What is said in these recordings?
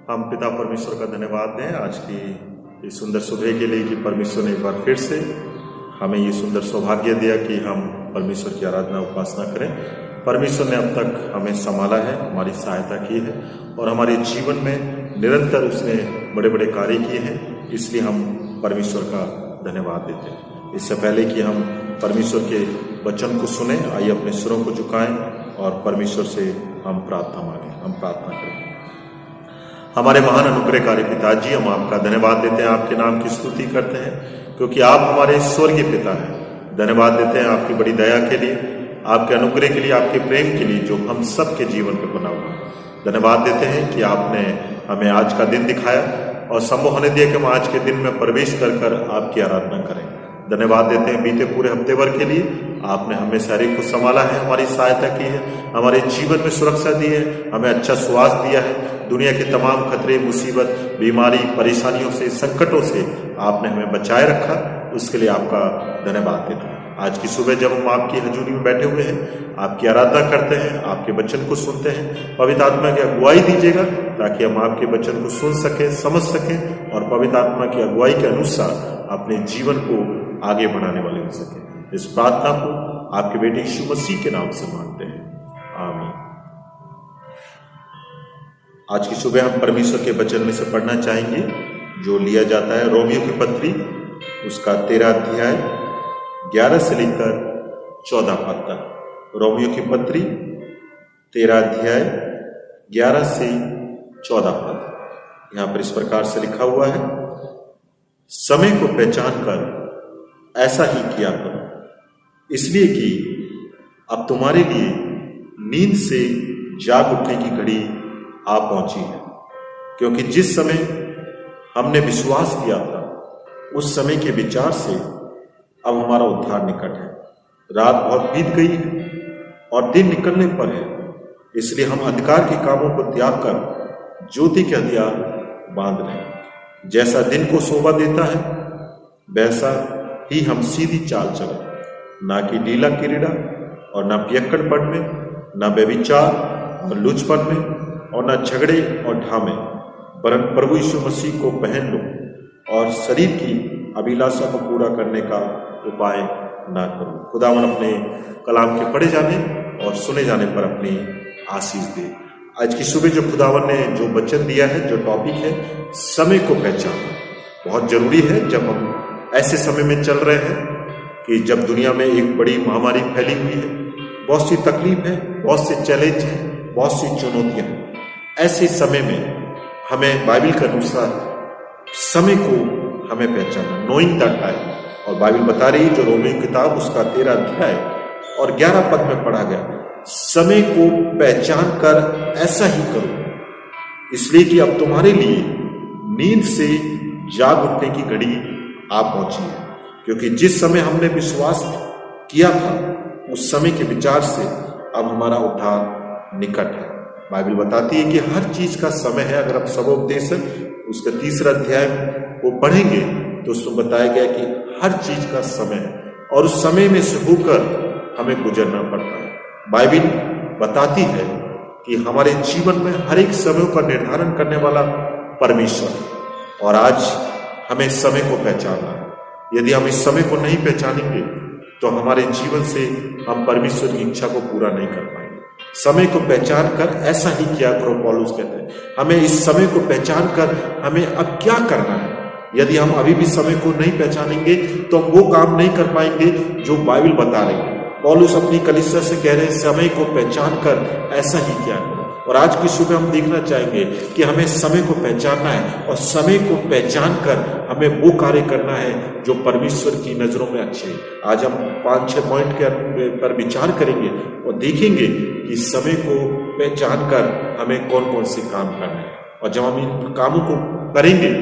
हम पिता परमेश्वर का धन्यवाद दें आज की इस सुंदर सुबह के लिए कि परमेश्वर ने एक बार फिर से हमें ये सुंदर सौभाग्य दिया कि हम परमेश्वर की आराधना उपासना करें। परमेश्वर ने अब तक हमें संभाला है, हमारी सहायता की है और हमारे जीवन में निरंतर उसने बड़े बड़े कार्य किए हैं, इसलिए हम परमेश्वर का धन्यवाद देते हैं। इससे पहले कि हम परमेश्वर के वचन को सुने, आइए अपने सिरों को झुकाएं और परमेश्वर से हम प्रार्थना मांगें। हम प्रार्थना करें। हमारे महान अनुग्रहकारी पिताजी, हम आपका धन्यवाद देते हैं, आपके नाम की स्तुति करते हैं क्योंकि आप हमारे स्वर्गीय पिता हैं। धन्यवाद देते हैं आपकी बड़ी दया के लिए, आपके अनुग्रह के लिए, आपके प्रेम के लिए जो हम सबके जीवन पर बना हुआ है। धन्यवाद देते हैं कि आपने हमें आज का दिन दिखाया और संभव होने दिया कि हम आज के दिन में प्रवेश कर कर आपकी आराधना करें। धन्यवाद देते हैं बीते पूरे हफ्ते भर के लिए आपने हमें सारे को संभाला है, हमारी सहायता की है, हमारे जीवन में सुरक्षा दी है, हमें अच्छा स्वास्थ्य दिया है। दुनिया के तमाम खतरे, मुसीबत, बीमारी, परेशानियों से, संकटों से आपने हमें बचाए रखा, उसके लिए आपका धन्यवाद देते हैं। आज की सुबह जब हम आपकी हजूरी में बैठे हुए हैं, आपकी आराधना करते हैं, आपके वचन को सुनते हैं, पवित्र आत्मा की अगुवाई दीजिएगा ताकि हम आपके वचन को सुन सकें, समझ सकें और पवित्र आत्मा की अगुवाई के अनुसार अपने जीवन को आगे बढ़ाने वाले हो सके। इस प्रार्थना को आपके बेटे यीशु मसीह के नाम से मांगते हैं, आमीन। आज की सुबह हम परमेश्वर के वचन में से पढ़ना चाहेंगे जो लिया जाता है रोमियो की पत्री, उसका 13 अध्याय 11 से लेकर 14 पद तक। रोमियो की पत्री 13 अध्याय 11 से 14 पद। यहां पर इस प्रकार से लिखा हुआ है, समय को पहचान कर ऐसा ही किया करो, इसलिए कि अब तुम्हारे लिए नींद से जाग उठने की घड़ी आ पहुंची है। क्योंकि जिस समय हमने विश्वास किया था उस समय के विचार से अब हमारा उद्धार निकट है। रात बहुत बीत गई है और दिन निकलने पर है, इसलिए हम अंधकार के कामों को त्याग कर ज्योति के हथियार बांध रहे हैं। जैसा दिन को शोभा देता है वैसा ही हम सीधी चाल चले, ना कि ढीला क्रीड़ा और ना पियक्कड़पन में, ना व्यभिचार और लुचपन में और ना झगड़े और ढामे, वरन प्रभु यीशु मसीह को पहन लो और शरीर की अभिलाषा को पूरा करने का उपाय ना करो। खुदावन अपने कलाम के पढ़े जाने और सुने जाने पर अपनी आशीष दे। आज की सुबह जो खुदावन ने जो वचन दिया है, जो टॉपिक है समय को पहचानना, बहुत जरूरी है। जब हम ऐसे समय में चल रहे हैं कि जब दुनिया में एक बड़ी महामारी फैली हुई है, बहुत सी तकलीफ है, बहुत से चैलेंज हैं, बहुत सी चुनौतियां हैं, ऐसे समय में हमें बाइबल के अनुसार समय को हमें पहचानना, नोइंग द टाइम। और बाइबल बता रही जो रोमियो किताब उसका 13 अध्याय और 11 पद में पढ़ा गया, समय को पहचान कर ऐसा ही करो, इसलिए कि अब तुम्हारे लिए नींद से जाग उठने की घड़ी आ पहुंची है। क्योंकि जिस समय हमने विश्वास किया था उस समय के विचार से अब हमारा उद्धार निकट है। बाइबल बताती है कि हर चीज का समय है। अगर आप सबोपदेश उसका 3 अध्याय वो पढ़ेंगे तो उसमें बताया गया कि हर चीज का समय है और उस समय में से होकर हमें गुजरना पड़ता है। बाइबल बताती है कि हमारे जीवन में हर एक समय का निर्धारण करने वाला परमेश्वर है और आज हमें समय को पहचानना है। यदि हम इस समय को नहीं पहचानेंगे तो हमारे जीवन से हम परमेश्वर की इच्छा को पूरा नहीं कर पाएंगे। समय को पहचान कर ऐसा ही किया करो, पौलुस कहते हैं। हमें इस समय को पहचान कर हमें अब क्या करना है। यदि हम अभी भी समय को नहीं पहचानेंगे तो हम वो काम नहीं कर पाएंगे जो बाइबल बता रही है। पौलुस अपनी कलीसिया से कह रहे हैं, समय को पहचान कर ऐसा ही किया करो। और आज की सुबह हम देखना चाहेंगे कि हमें समय को पहचानना है और समय को पहचान कर हमें वो कार्य करना है जो परमेश्वर की नजरों में अच्छे हैं। आज हम 5-6 पॉइंट के पर विचार करेंगे और देखेंगे कि समय को पहचान कर हमें कौन कौन से काम करना है। और जब हम इन कामों को करेंगे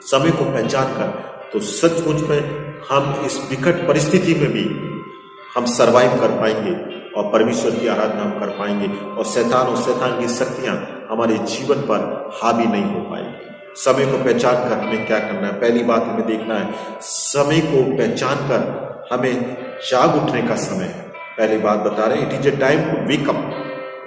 समय को पहचान कर, तो सचमुच में हम इस विकट परिस्थिति में भी हम सरवाइव कर पाएंगे और परमेश्वर की आराधना हम कर पाएंगे और शैतान की शक्तियां हमारे जीवन पर हावी नहीं हो पाएंगी। समय को पहचान कर हमें क्या करना है? पहली बात हमें देखना है, समय को पहचान कर हमें जाग उठने का समय है। पहली बात बता रहे हैं, it is a time to wake up,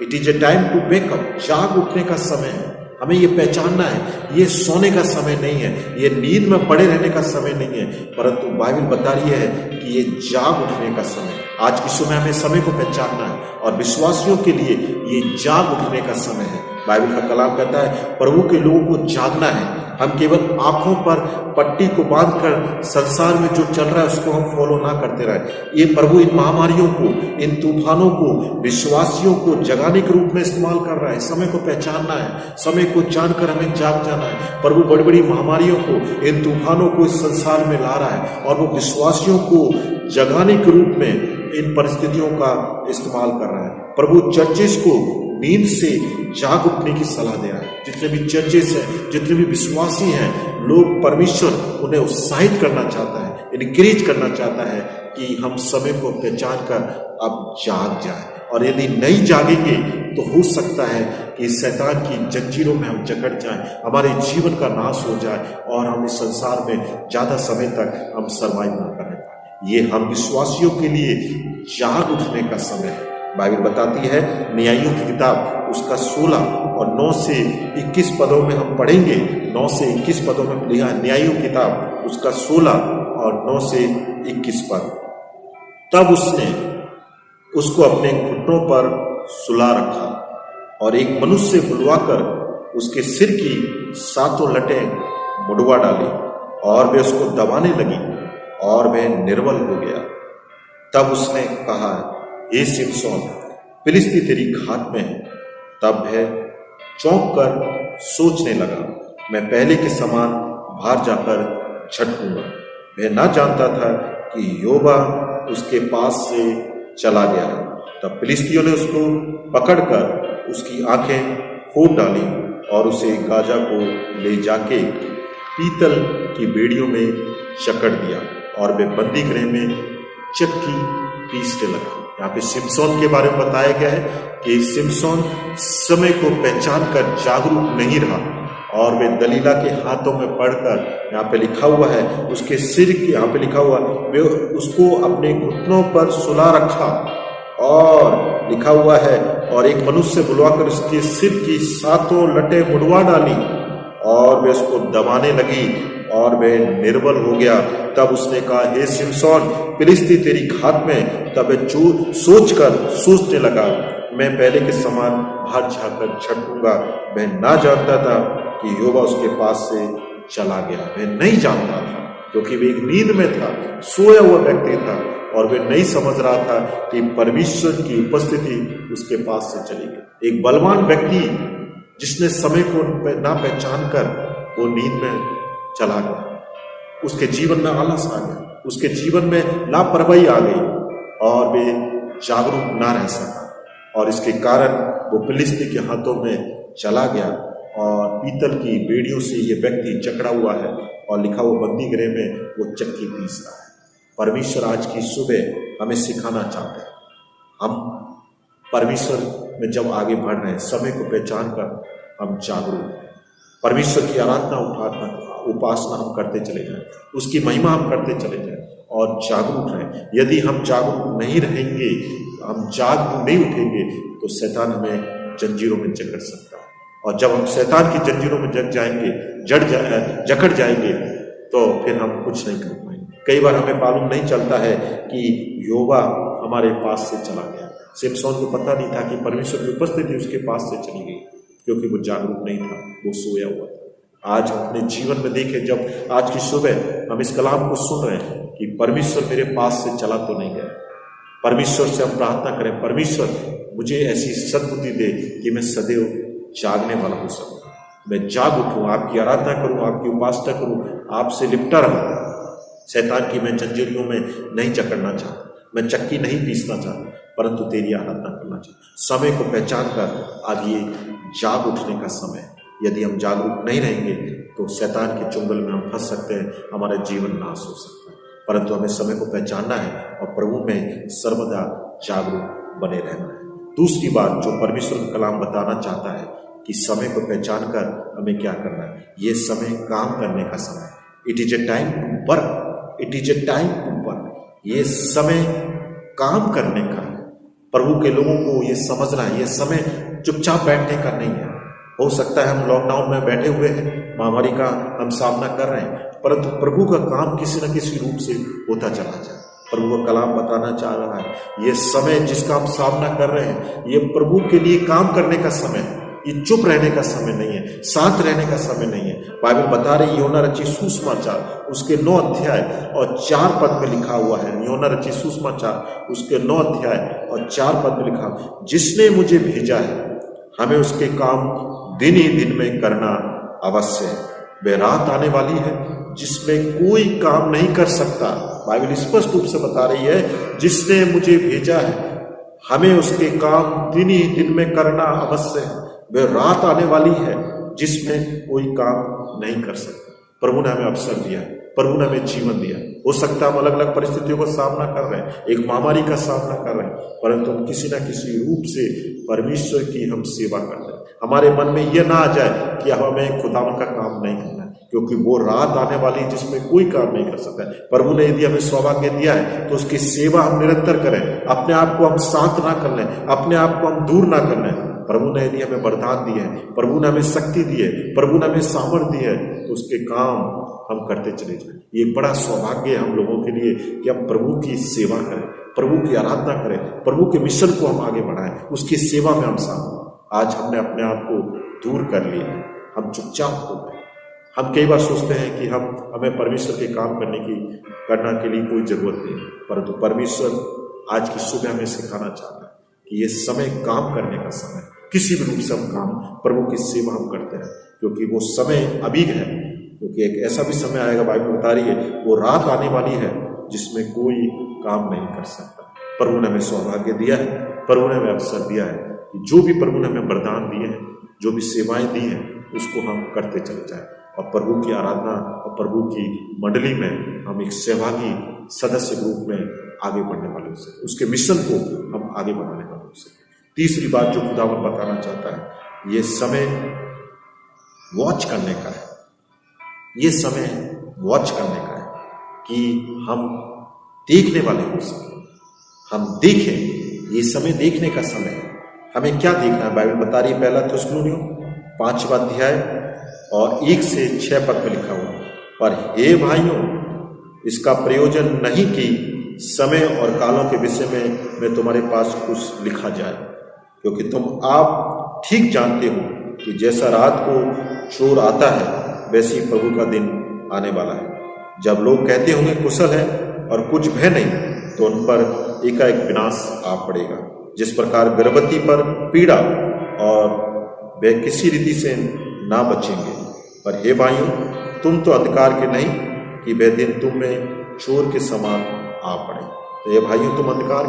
it is a time to wake up. जाग उठने का समय है। हमें ये पहचानना है, ये सोने का समय नहीं है, ये नींद में पड़े रहने का समय नहीं है, परंतु बाइबल बता रही है कि ये जाग उठने का समय। आज की सुबह हमें समय को पहचानना है और विश्वासियों के लिए ये जाग उठने का समय है। बाइबल का कलाम कहता है प्रभु के लोगों को जागना है। हम केवल आंखों पर पट्टी को बांधकर संसार में जो चल रहा है उसको हम फॉलो ना करते रहे। ये प्रभु इन महामारियों को, इन तूफानों को विश्वासियों को जगाने के रूप में इस्तेमाल कर रहा है। समय को पहचानना है, समय को जानकर हमें जाग जाना है। प्रभु बड़ी बड़ी महामारियों को, इन तूफानों को इस संसार में ला रहा है और वो विश्वासियों को जगाने के रूप में इन परिस्थितियों का इस्तेमाल कर रहा है। प्रभु चर्चेस को नींद से जाग उठने की सलाह दे रहा है। जितने भी चर्चेस हैं, जितने भी विश्वासी हैं, लोग परमेश्वर उन्हें उत्साहित करना चाहता है, इनकरेज करना चाहता है कि हम समय को पहचान कर अब जाग जाए। और यदि नहीं जागेंगे तो हो सकता है कि शैतान की जंजीरों में हम जकड़ जाएं, हमारे जीवन का नाश हो जाए और हम इस संसार में ज्यादा समय तक हम सर्वाइव ना कर पाए। ये हम विश्वासियों के लिए जाग उठने का समय है। बाइबल बताती है न्यायियों की किताब उसका 16 और 9 से 21 पदों में हम पढ़ेंगे। 9 से 21 पदों में लिखा है, न्यायियों की किताब उसका 16 और 9 से 21 पद। तब उसने उसको अपने घुटनों पर सुला रखा और एक मनुष्य बुलवाकर उसके सिर की 7 लटें मुड़वा डाली और वे उसको दबाने लगी और वह निर्बल हो गया। तब उसने कहा, हे सिमसोन, फिलिस्ती तेरी घात में है। तब वह चौंक कर सोचने लगा, मैं पहले के समान बाहर जाकर छटकूंगा। वह ना जानता था कि योबा उसके पास से चला गया। तब फिलिस्तियों ने उसको पकड़कर उसकी आंखें खोद डाली और उसे गाजा को ले जाके पीतल की बेड़ियों में जकड़ दिया और वे बंदी गृह में चक्की पीसने लगा। यहाँ पे सिमसोन के बारे में बताया गया है कि सिमसोन समय को पहचान कर जागरूक नहीं रहा और वे दलीला के हाथों में पड़कर, यहाँ पे लिखा हुआ है उसके सिर के, यहाँ पे लिखा हुआ वे उसको अपने घुटनों पर सुला रखा और लिखा हुआ है और एक मनुष्य बुलवाकर उसके सिर की 7 लटें मुड़वा डाली और वे उसको दबाने लगी और वह निर्बल हो गया। तब उसने कहा, हे सिमसोन, फिलिस्ती तेरी घात में। तब वह सोचकर सोचने लगा, मैं पहले के समान बाहर जाकर छटकूंगा। वह ना जानता था कि योबा उसके पास से चला गया। वह नहीं जानता था क्योंकि वह एक नींद में था, सोया हुआ व्यक्ति था और वह नहीं समझ रहा था कि परमेश्वर की उपस्थिति उसके पास से चली गई। एक बलवान व्यक्ति जिसने समय को ना पहचान कर वो नींद में चला गया, उसके जीवन में आलस आ गया, उसके जीवन में लापरवाही आ गई और वे जागरूक ना रह सका और इसके कारण वो फिलिस्ती के हाथों में चला गया और पीतल की बेड़ियों से ये व्यक्ति जकड़ा हुआ है और लिखा हुआ बंदी गृह में वो चक्की पीस रहा है। परमेश्वर आज की सुबह हमें सिखाना चाहते हैं, हम परमेश्वर में जब आगे बढ़ रहे हैं, समय को पहचान कर हम जागरूक हैं, परमेश्वर की आराधना उपासना हम करते चले जाएं, उसकी महिमा हम करते चले जाएं और जागरूक रहें। यदि हम जागरूक नहीं रहेंगे, हम जाग नहीं उठेंगे तो शैतान हमें जंजीरों में जकड़ सकता है और जब हम शैतान की जंजीरों में जकड़ जाएंगे तो फिर हम कुछ नहीं कर पाएंगे। कई बार हमें मालूम नहीं चलता है कि योबा हमारे पास से चला गया। सिमसोन को पता नहीं था कि परमेश्वर की उपस्थिति उसके पास से चली गई क्योंकि वो जागरूक नहीं था, वो सोया हुआ था। आज हम अपने जीवन में देखें, जब आज की सुबह हम इस कलाम को सुन रहे हैं कि परमेश्वर मेरे पास से चला तो नहीं गया, परमेश्वर से हम प्रार्थना करें, परमेश्वर मुझे ऐसी सद्बुद्धि दे कि मैं सदैव जागने वाला हो सकूं, मैं जाग उठूं, आपकी आराधना करूं, आपकी उपासना करूं, आपसे लिपटा रहूं। शैतान की मैं जंजीरों में नहीं जकड़ना चाहता, मैं चक्की नहीं पीसना चाहता, परंतु तेरी आराधना करना चाहता। समय को पहचान कर आज ये जाग उठने का समय। यदि हम जागरूक नहीं रहेंगे तो शैतान के चुंगल में हम फंस सकते हैं, हमारा जीवन नाश हो सकता है। परंतु हमें समय को पहचानना है और प्रभु में सर्वदा जागरूक बने रहना है। दूसरी बात जो परमेश्वर का कलाम बताना चाहता है कि समय को पहचान कर हमें क्या करना है। ये समय काम करने का समय। It is a time to work, it is a time to work. ये समय काम करने का है। प्रभु के लोगों को ये समझना है, ये समय चुपचाप बैठने का नहीं है। हो सकता है हम लॉकडाउन में बैठे हुए हैं, महामारी का हम सामना कर रहे हैं, परंतु प्रभु का काम किसी न किसी रूप से होता चला जाए। प्रभु का कलाम बताना चाह रहा है, ये समय जिसका हम सामना कर रहे हैं, ये प्रभु के लिए काम करने का समय है। ये चुप रहने का समय नहीं है, साथ रहने का समय नहीं है। बाइबल बता रही, यूहन्ना रचित सुसमाचार उसके 9 अध्याय और 4 पद में लिखा हुआ है। यूहन्ना रचित सुसमाचार उसके 9 अध्याय और 4 पद में लिखा, जिसने मुझे भेजा है हमें उसके काम दिन ही दिन में करना अवश्य है। वह रात आने वाली है जिसमें कोई काम नहीं कर सकता। बाइबल स्पष्ट रूप से बता रही है, जिसने मुझे भेजा है हमें उसके काम दिन ही दिन में करना अवश्य है। वह रात आने वाली है जिसमें कोई काम नहीं कर सकता। प्रभु ने हमें अवसर दिया, प्रभु ने हमें जीवन दिया। हो सकता है हम अलग अलग परिस्थितियों का सामना कर रहे हैं, एक महामारी का सामना कर रहे हैं, परंतु हम किसी न किसी रूप से परमेश्वर की हम सेवा कर रहे हैं। हमारे मन में यह ना आ जाए कि हमें खुदावन का काम नहीं करना है, क्योंकि वो रात आने वाली जिसमें कोई काम नहीं कर सकता है। प्रभु ने यदि हमें सौभाग्य दिया है तो उसकी सेवा हम निरंतर करें, अपने आप को हम शांत ना कर लें, अपने आप को हम दूर ना कर लें। प्रभु ने यदि हमें वरदान दिए है, प्रभु ने हमें शक्ति दी है, प्रभु ने हमें सामर्थ्य दी है, तो उसके काम हम करते चले जाएं। ये एक बड़ा सौभाग्य है हम लोगों के लिए कि हम प्रभु की सेवा करें, प्रभु की आराधना करें, प्रभु के मिशन को हम आगे बढ़ाएं, उसकी सेवा में हम शामिल। आज हमने अपने आप को दूर कर लिया है, हम चुपचाप हो गए। हम कई बार सोचते हैं कि हमें परमेश्वर के काम करने के लिए कोई जरूरत नहीं है, परंतु परमेश्वर आज की सुबह हमें सिखाना चाहता है कि ये समय काम करने का समय, किसी भी रूप से हम काम प्रभु की सेवा हम करते हैं, क्योंकि वो समय अभी है। क्योंकि एक ऐसा भी समय आएगा, बाइबल बता रही है, वो रात आने वाली है जिसमें कोई काम नहीं कर सकता। प्रभु ने हमें सौभाग्य दिया है, प्रभु ने हमें अवसर दिया है कि जो भी प्रभु ने हमें वरदान दिए हैं, जो भी सेवाएं दी हैं, उसको हम करते चले जाएं और प्रभु की आराधना और प्रभु की मंडली में हम एक सहभागी सदस्य के रूप में आगे बढ़ने वाले हो सके, उसके मिशन को हम आगे बढ़ाने वाले हो सके। तीसरी बात जो खुदावन बताना चाहता है, ये समय वॉच करने का है। ये समय वॉच करने का है कि हम देखने वाले हो सके, हम देखें। ये समय देखने का समय है। हमें क्या देखना है? बाइबल बता रही है, पहला थिस्सलुनीयों 5वां अध्याय और 1 से 6 पद में लिखा हुआ, पर हे भाइयों, इसका प्रयोजन नहीं कि समय और कालों के विषय में तुम्हारे पास कुछ लिखा जाए, क्योंकि तुम आप ठीक जानते हो कि जैसा रात को चोर आता है, वैसे ही प्रभु का दिन आने वाला है। जब लोग कहते होंगे कुशल है और कुछ भय नहीं, तो उन पर एकाएक विनाश आ पड़ेगा। जिस प्रकार गर्भवती पर पीड़ा और वे किसी रीति से ना बचेंगे। पर हे भाइयों, तुम तो अंधकार के नहीं कि वह दिन तुम में चोर के समान आ पड़े। तो ये भाइयों, तुम अंधकार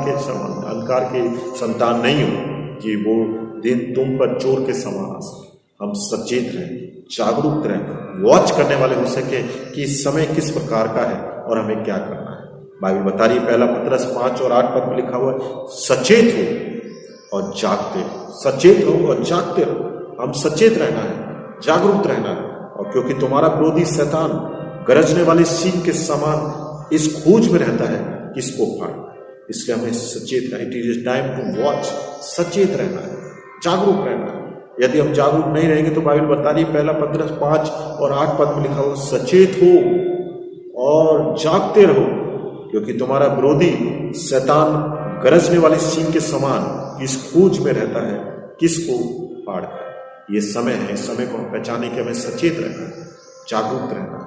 के संतान नहीं हो कि वो दिन तुम पर चोर के समान आ सके। हम सचेत रहें, जागरूक रहें, वॉच करने वाले हो सके कि समय किस प्रकार का है और हमें क्या करना है। बाइबल बता रही है, पहला पतरस 5 और 8 पद में लिखा हुआ है, सचेत हो और जागते रहो। सचेत हो और जागते रहो। हम सचेत रहना है, जागरूक रहना है, और क्योंकि तुम्हारा विरोधी शैतान गरजने वाले सिंह के समान इस खोज में रहता है किसको फाड़े। इसलिए हमें सचेत रहना, it is time to watch. सचेत रहना है, जागरूक रहना है। यदि हम जागरूक नहीं रहेंगे तो बाइबल बता रही है, पहला पतरस 5 और 8 पद में लिखा हुआ, सचेत हो और जागते रहो, क्योंकि तुम्हारा विरोधी शैतान गरजने वाले सिंह के समान इस खोज में रहता है किसको फाड़ खाए। ये समय है, इस समय को हम पहचाने के हमें सचेत रहना है, जागरूक रहना है,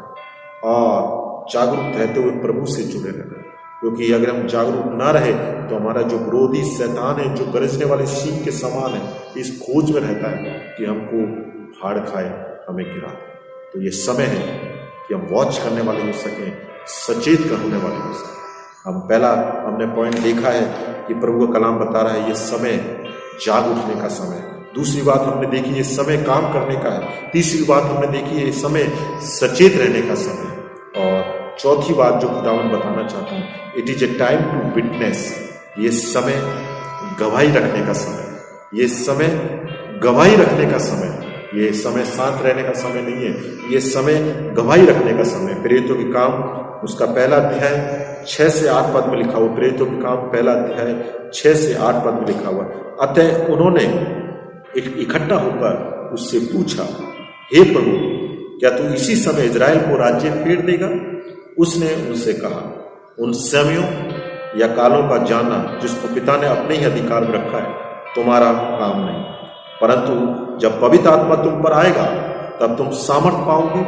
और जागरूक रहते हुए प्रभु से जुड़े रहना है। क्योंकि अगर हम जागरूक ना रहे तो हमारा जो विरोधी शैतान है, जो गरजने वाले सिंह के समान है, इस खोज में रहता है कि हमको फाड़ खाए, हमें गिरा। तो ये समय है कि हम वॉच करने वाले हो सकें, सचेत होने वाले हो सकें। हमने पॉइंट देखा है कि प्रभु का कलाम बता रहा है, ये समय जाग उठने का समय है। दूसरी बात हमने देखी, ये समय काम करने का है। तीसरी बात हमने देखी, ये समय सचेत रहने का समय है। और चौथी बात जो खुदावन बताना चाहता हूँ, it is a time to witness. ये समय गवाही रखने का समय, ये समय गवाही रखने का समय, ये समय शांत रहने का समय नहीं है, ये समय गवाही रखने का समय। प्रेरितों के काम उसका पहला अध्याय 6 से 8 पद में लिखा हुआ, प्रेरितों के काम पहला अध्याय 6 से 8 पद में लिखा हुआ, अतः उन्होंने इकट्ठा होकर उससे पूछा, हे प्रभु, क्या तू इसी समय इजराइल को राज्य फेर देगा? उसने उनसे कहा, उन समयों या कालों का जानना जिसको पिता ने अपने ही अधिकार में रखा है तुम्हारा काम नहीं, परंतु जब पवित्र आत्मा तुम पर आएगा तब तुम सामर्थ पाओगे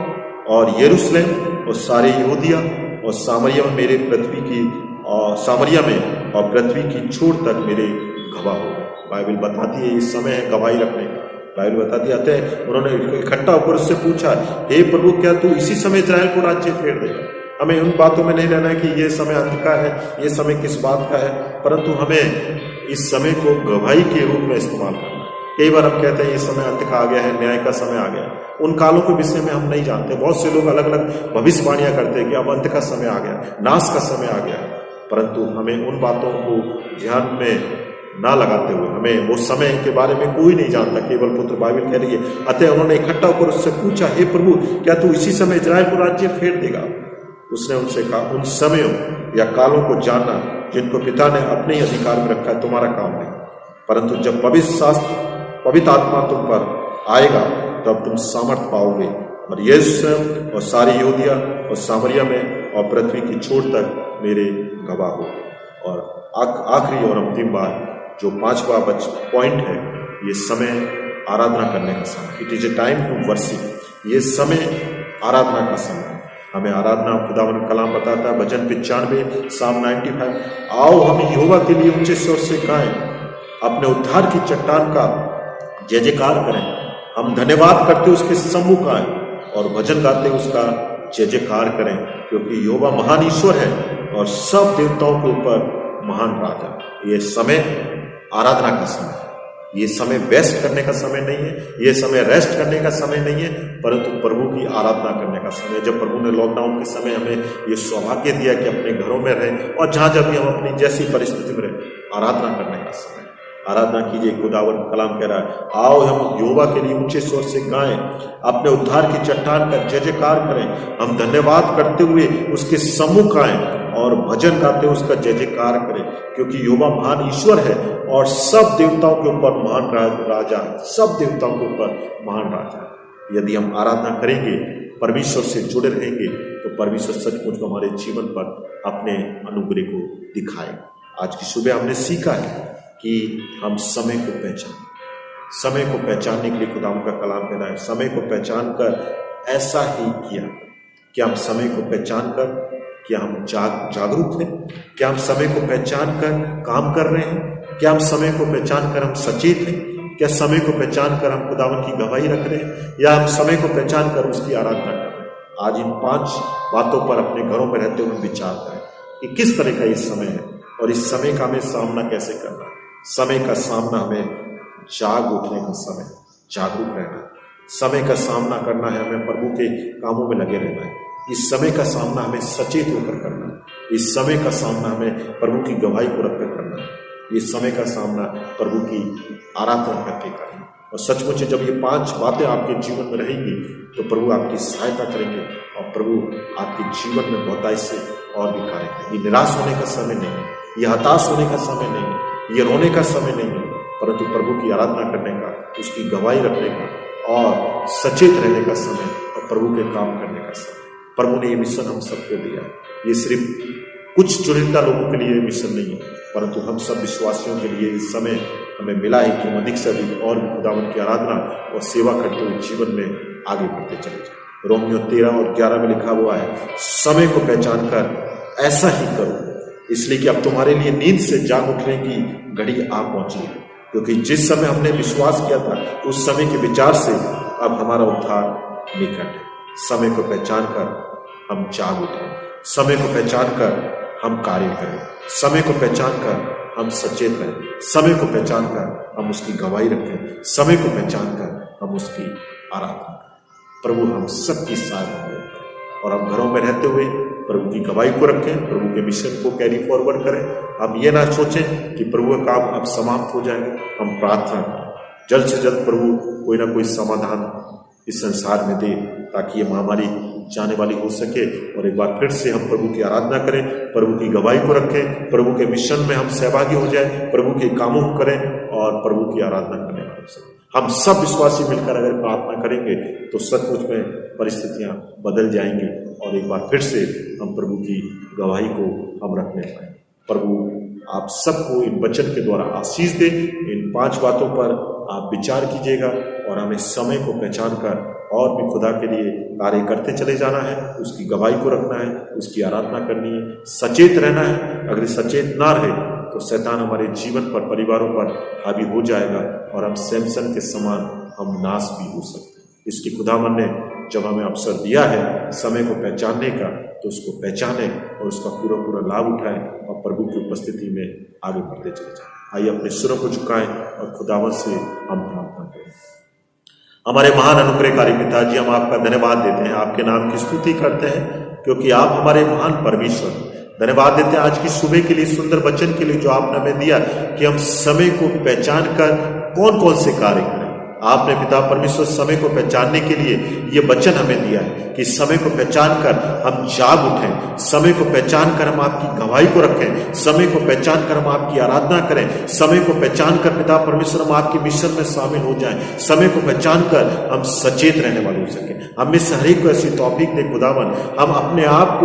और यरूशलेम और सारे यहूदिया और सामरिया में मेरे पृथ्वी की और सामरिया में और पृथ्वी की छोर तक मेरे गवाह होगा। बाइबल बताती है इस समय है गवाही रखने का। बाइबल बताती है उन्होंने इकट्ठा होकर उससे पूछा, हे प्रभु, क्या तू इसी समय इस्राएल को राज्य फेर देगा? हमें उन बातों में नहीं रहना है कि ये समय अंत का है, ये समय किस बात का है, परंतु हमें इस समय को गवाही के रूप में इस्तेमाल करना। कई बार हम कहते हैं ये समय अंत का आ गया है, न्याय का समय आ गया। उन कालों के विषय में हम नहीं जानते। बहुत से लोग अलग अलग भविष्यवाणियां करते हैं कि अब अंत का समय आ गया, नाश का समय आ गया, परंतु हमें उन बातों को ध्यान में ना लगाते हुए, हमें वो समय के बारे में कोई नहीं जानता, केवल पुत्र बाइबल कह रही है। अतः उन्होंने इकट्ठा होकर उससे पूछा, हे प्रभु, क्या तू इसी समय इजराइल को राज्य फेर देगा? उसने उनसे कहा, उन समयों या कालों को जानना जिनको पिता ने अपने ही अधिकार में रखा है तुम्हारा काम नहीं, परंतु जब पवित्र आत्मा तुम पर आएगा तब तुम सामर्थ पाओगे और यरूशलेम और सारी यहूदिया और सामरिया में और पृथ्वी की छोर तक मेरे गवाह हो। और आखिरी और अंतिम बात जो 5वां पॉइंट है, ये समय आराधना करने का समय। It is a time to worship. ये समय आराधना का समय। हमें आराधना खुदावन कलाम बताता है भजन 95 Psalm 95, आओ हम यहोवा के लिए ऊंचे स्वर से गाएं, अपने उद्धार की चट्टान का जय जयकार करें। हम धन्यवाद करते उसके सम्मुख आए और भजन गाते उसका जय जयकार करें, क्योंकि यहोवा महान ईश्वर है और सब देवताओं के ऊपर महान राजा। ये समय आराधना का समय है। ये समय बेस्ट करने का समय नहीं है, ये समय रेस्ट करने का समय नहीं है, परंतु प्रभु की आराधना करने का समय। जब प्रभु ने लॉकडाउन के समय हमें ये सौभाग्य दिया कि अपने घरों में रहें और जहां जब भी हम अपनी जैसी परिस्थिति में रहें, आराधना करने का समय। आराधना कीजिए। खुदावन कलाम कह रहा है, आओ हम यहोवा के लिए ऊंचे स्वर से गाएं, अपने उद्धार की चट्टान का जय जयकार करें। हम धन्यवाद करते हुए उसके सम्मुख आएं और भजन गाते उसका जय जयकार करें, क्योंकि यहोवा महान ईश्वर है और सब देवताओं के ऊपर महान राजा है। सब देवताओं के ऊपर महान राजा है। यदि हम आराधना करेंगे, परमेश्वर से जुड़े रहेंगे, तो परमेश्वर सचमुच हमारे जीवन पर अपने अनुग्रह को दिखाएगा। आज की सुबह हमने सीखा है कि हम समय को समय को पहचानने के लिए खुदावंद का कलाम कह रहा है, समय को पहचान कर ऐसा ही किया। क्या हम समय को पहचान कर, क्या हम जागरूक हैं? क्या हम समय को पहचान कर काम कर रहे हैं? क्या हम समय को पहचान कर हम सचेत हैं? क्या समय को पहचान कर हम खुदावंद की गवाही रख रहे हैं, या हम समय को पहचान कर उसकी आराधना कर रहे हैं? आज इन 5 बातों पर अपने घरों में रहते हुए विचार करें कि किस तरह का ये समय है और इस समय का हमें सामना कैसे करना है। समय का सामना हमें जाग उठने का समय, जागरूक रहना। समय का सामना करना है हमें प्रभु के कामों में लगे रहना है। इस समय का सामना हमें सचेत होकर करना है। इस समय का सामना हमें प्रभु की गवाही को रखकर करना है। इस समय का सामना प्रभु की आराधना करके करना। और सचमुच जब ये 5 बातें आपके जीवन में रहेंगी तो प्रभु आपकी सहायता करेंगे और प्रभु आपके जीवन में बहुतायत से और भी कार्य करेंगे। ये निराश होने का समय नहीं है, ये हताश होने का समय नहीं है, ये रोने का समय नहीं है, परंतु प्रभु की आराधना करने का, उसकी गवाही रखने का और सचेत रहने का समय और प्रभु के काम करने का समय। प्रभु ने ये मिशन हम सबको दिया। ये सिर्फ कुछ चुनिंदा लोगों के लिए मिशन नहीं है, परंतु हम सब विश्वासियों के लिए इस समय हमें मिला है कि हम अधिक से अधिक और भी खुदावंद की आराधना और सेवा करते हुए जीवन में आगे बढ़ते चले जाए। रोमियो 13 और 11 में लिखा हुआ है, समय को पहचान कर ऐसा ही करो, इसलिए कि अब तुम्हारे लिए नींद से जाग उठने की घड़ी आ पहुंची है, क्योंकि जिस समय हमने विश्वास किया था उस समय के विचार से अब हमारा उद्धार निकट है। समय को पहचान कर हम जाग उठें, समय को पहचान कर हम कार्य करें, समय को पहचान कर हम सचेत रहें, समय को पहचान कर हम उसकी गवाही रखें, समय को पहचान कर हम उसकी आराधना करें। प्रभु हम सबकी सहायता करें और हम घरों में रहते हुए प्रभु की गवाही को रखें, प्रभु के मिशन को कैरी फॉरवर्ड करें। हम ये ना सोचें कि प्रभु का काम अब समाप्त हो जाएगा। हम प्रार्थना करें जल्द से जल्द प्रभु कोई ना कोई समाधान इस संसार में दे, ताकि ये महामारी जाने वाली हो सके और एक बार फिर से हम प्रभु की आराधना करें, प्रभु की गवाही को रखें, प्रभु के मिशन में हम सहभागी हो जाएं, प्रभु के कामों को करें और प्रभु की आराधना करने का अवसर। हम सब विश्वासी मिलकर अगर प्रार्थना करेंगे तो सचमुच में परिस्थितियां बदल जाएंगी और एक बार फिर से हम प्रभु की गवाही को हम रखने पाएंगे। प्रभु आप सबको इन वचन के द्वारा आशीष दे। इन 5 बातों पर आप विचार कीजिएगा और हमें समय को पहचान कर और भी खुदा के लिए कार्य करते चले जाना है, उसकी गवाही को रखना है, उसकी आराधना करनी है, सचेत रहना है। अगर सचेत ना रहे तो शैतान हमारे जीवन पर, परिवारों पर हावी हो जाएगा और हम सैमसन के समान हम नाश भी हो सकते हैं। इसकी खुदावन ने जब हमें अवसर दिया है समय को पहचानने का, तो उसको पहचाने और उसका पूरा लाभ उठाएं और प्रभु की उपस्थिति में आगे बढ़ते चले जाएं। आइए अपने सिरों को झुकाएं और खुदावन से हम प्रार्थना करें। हमारे महान अनुग्रहकारी पिताजी, हम आपका धन्यवाद देते हैं, आपके नाम की स्तुति करते हैं, क्योंकि आप हमारे महान परमेश्वर। धन्यवाद देते हैं आज की सुबह के लिए, सुंदर वचन के लिए जो आपने हमें दिया कि हम समय को पहचान कर कौन कौन से कार्य करें। आपने पिता परमेश्वर समय को पहचानने के लिए ये वचन हमें दिया है कि समय को पहचान कर हम जाग उठें, समय को पहचान कर हम आपकी गवाही को रखें, समय को पहचान कर हम आपकी आराधना करें, समय को पहचान कर पिता परमेश्वर हम आपके मिशन में शामिल हो जाएं, समय को पहचान कर हम सचेत रहने वाले हो सकें। हमें से हर एक को ऐसी तौफीक दे खुदावन, हम अपने आप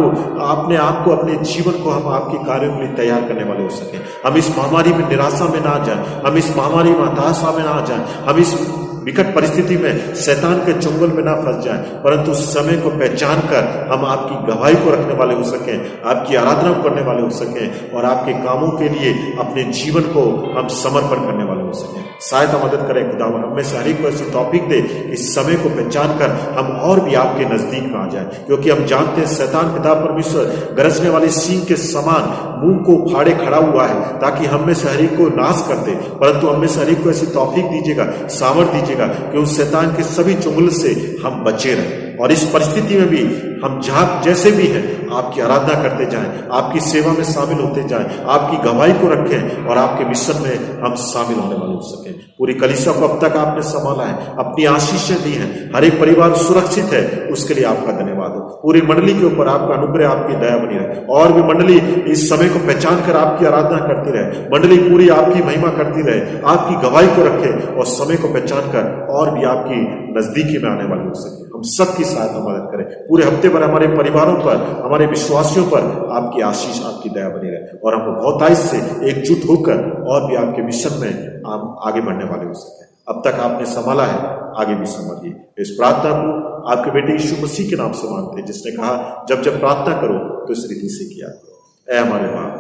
को अपने जीवन को हम आपके कार्यों के लिए तैयार करने वाले हो सकें। हम इस महामारी में निराशा में ना जाएं, हम इस महामारी में हताशा में ना जाएं, हम इस विकट परिस्थिति में शैतान के चंगुल में ना फंस जाएं, परंतु समय को पहचान कर हम आपकी गवाही को रखने वाले हो सकें, आपकी आराधना करने वाले हो सकें और आपके कामों के लिए अपने जीवन को हम समर्पण करने वाले हो सकें। सहायता मदद करें खुदावन, हमें से हर एक को ऐसी तौफीक दे इस समय को पहचान कर हम और भी आपके नजदीक ना आ जाए, क्योंकि हम जानते हैं शैतान पिता परमेश्वर गरजने वाले सिंह के समान मुंह को फाड़े खड़ा हुआ है ताकि हम में से हर एक को नाश कर दे, परंतु हम में से हर एक को ऐसी तौफीक दीजिएगा, सामर्थ दीजिएगा कि उस शैतान के सभी चुंगल से हम बचे रहें और इस परिस्थिति में भी हम जहां जैसे भी हैं आपकी आराधना करते जाएं, आपकी सेवा में शामिल होते जाएं, आपकी गवाही को रखें और आपके मिशन में हम शामिल होने वाले हो सकें। पूरी कलीसिया को अब तक आपने संभाला है, अपनी आशीषें दी हैं, हर एक परिवार सुरक्षित है, उसके लिए आपका धन्यवाद हो। पूरी मंडली के ऊपर आपका अनुग्रह, आपकी दया बनी रहे और भी मंडली इस समय को पहचान कर आपकी आराधना करती रहे, मंडली पूरी आपकी महिमा करती रहे, आपकी गवाही को रखे और समय को पहचान कर और भी आपकी नजदीकी में आने वाले हो सके। हम सबकी सहायता मदद करें, पूरे हफ्ते भर हमारे परिवारों पर, हमारे विश्वासियों पर आपकी आशीष, आपकी दया बनी रहे और हम बहुतायत से एकजुट होकर और भी आपके मिशन में हम आगे बढ़ने वाले हो सके। अब तक आपने संभाला है, आगे भी संभालिए। इस प्रार्थना को आपके बेटे यीशु मसीह के नाम से मांगते हैं, जिसने कहा जब जब प्रार्थना करो तो इस रीति से किया करो। ऐ हमारे बाप,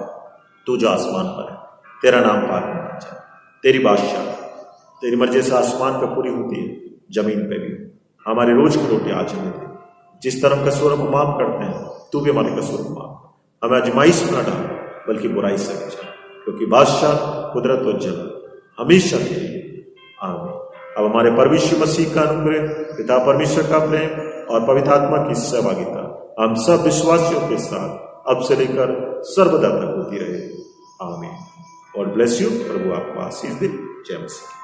तू जो आसमान पर है, तेरा नाम पाक होना जाए, तेरी बादशाह, तेरी मर्जी से आसमान पर पूरी होती है, जमीन पे भी। हमारे रोज की रोटी आज हमें दे, जिस तरह कसूर हम माफ करते हैं तू भी हमारे कसूर माफ। हमें आजमाइश में न डाल, बल्कि बुराई से बचा, क्योंकि बादशाह, कुदरत और जलाल हमेशा के लिए। आमीन। अब हमारे परमेश्वर मसीह का अनुग्रह, पिता परमेश्वर का प्रेम और पवित्र आत्मा की सहभागिता हम सब विश्वासियों के साथ अब से लेकर सर्वदा तक होती रहे। आमीन। God bless you. प्रभु आपको आशीष दे। जय मसीह।